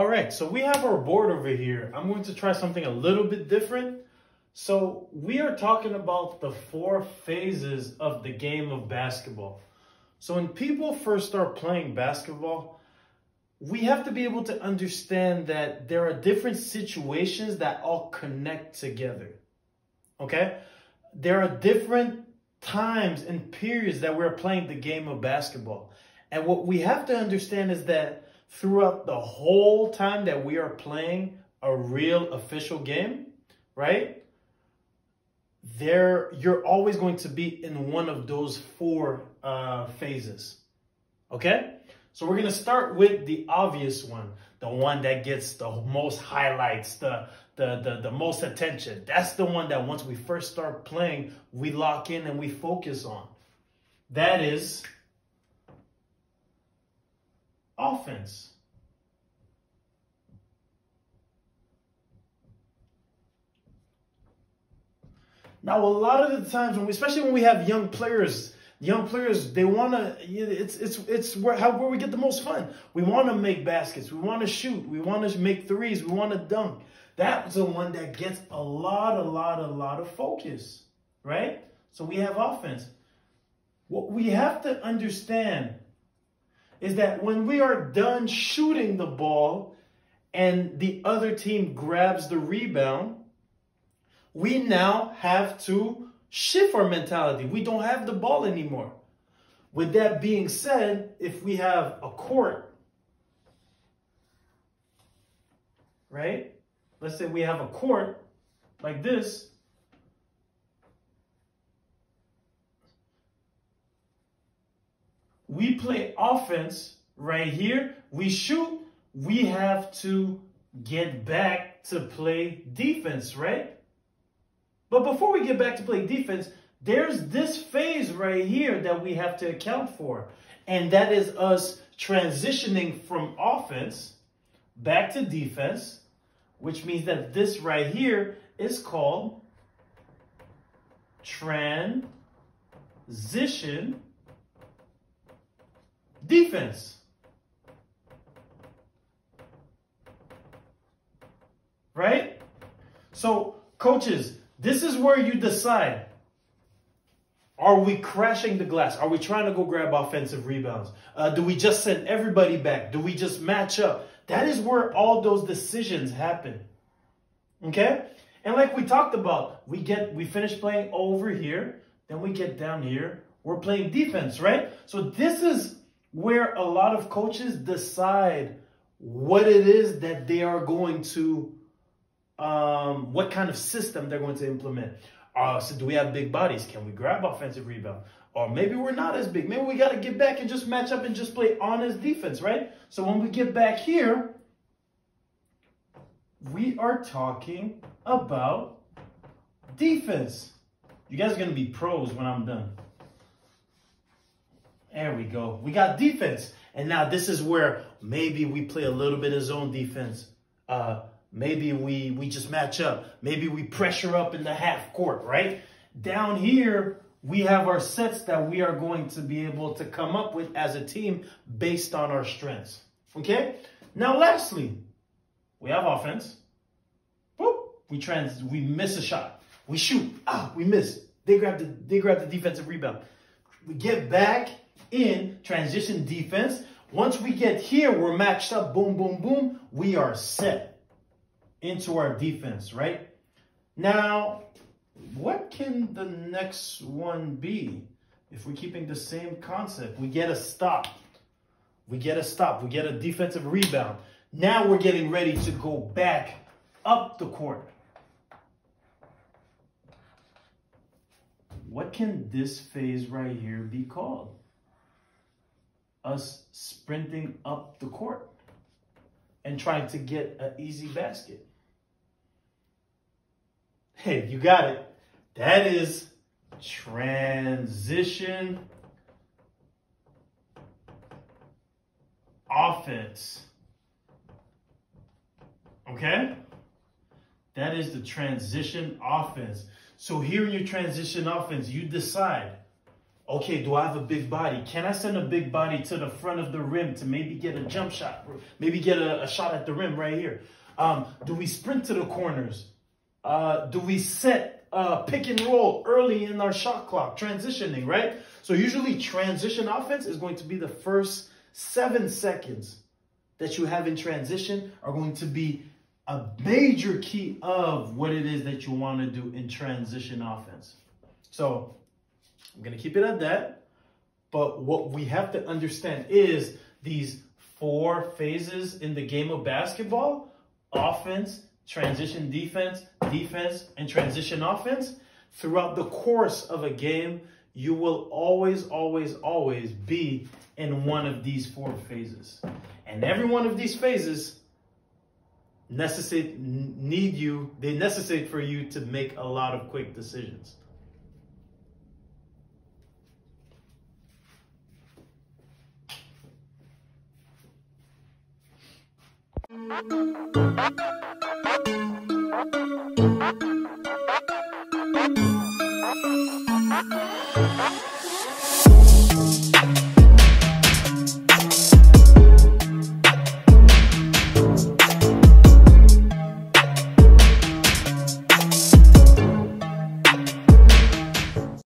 All right, so we have our board over here. I'm going to try something a little bit different. So we are talking about the 4 phases of the game of basketball. So when people first start playing basketball, we have to be able to understand that there are different situations that all connect together. Okay? There are different times and periods that we're playing the game of basketball. And what we have to understand is that throughout the whole time that we are playing a real official game, right? You're always going to be in one of those 4 phases. Okay? So we're going to start with the obvious one, the one that gets the most highlights, the most attention. That's the one that once we first start playing, we lock in and we focus on. That is offense. Now, a lot of the times, especially when we have young players, they want to, it's where we get the most fun. We want to make baskets. We want to shoot. We want to make threes. We want to dunk. That's the one that gets a lot of focus, right? So we have offense. What we have to understand is that when we are done shooting the ball and the other team grabs the rebound, we now have to shift our mentality. We don't have the ball anymore. With that being said, if we have a court, right? Let's say we have a court like this. We play offense right here. We shoot. We have to get back to play defense, right? But before we get back to play defense, there's this phase right here that we have to account for. And that is us transitioning from offense back to defense, which means that this right here is called transition defense. Right? So, coaches, this is where you decide. Are we crashing the glass? Are we trying to go grab offensive rebounds? Do we just send everybody back? Do we just match up? That is where all those decisions happen. Okay? And like we talked about, we finish playing over here, then we get down here. We're playing defense, right? So this is where a lot of coaches decide what it is that they are going to, what kind of system they're going to implement. So do we have big bodies? Can we grab offensive rebound? Or maybe we're not as big. Maybe we got to get back and just match up and just play honest defense, right? So when we get back here, we are talking about defense. You guys are going to be pros when I'm done. There we go. We got defense. And now this is where maybe we play a little bit of zone defense. Maybe we just match up. Maybe we pressure up in the half court, right? Down here, we have our sets that we are going to be able to come up with as a team based on our strengths. Okay? Now, lastly, we have offense. Boop. We miss a shot. We shoot. We miss. They grab the defensive rebound. We get back in transition defense. Once we get here, we're matched up. Boom, boom, boom. We are set into our defense, right? Now, what can the next one be? If we're keeping the same concept, we get a stop. We get a stop. We get a defensive rebound. Now we're getting ready to go back up the court. What can this phase right here be called? Us sprinting up the court and trying to get an easy basket. Hey, you got it. That is transition offense. Okay? That is the transition offense. So here in your transition offense, you decide, Okay, do I have a big body? Can I send a big body to the front of the rim to maybe get a jump shot? Maybe get a shot at the rim right here. Do we sprint to the corners? Do we set pick and roll early in our shot clock, transitioning, right? So usually transition offense is going to be the first 7 seconds that you have in transition are going to be a major key of what it is that you want to do in transition offense. So I'm going to keep it at that. But what we have to understand is these 4 phases in the game of basketball: offense, transition defense, defense, and transition offense. Throughout the course of a game, you will always, always, always be in one of these 4 phases. And every one of these phases necessitate for you to make a lot of quick decisions.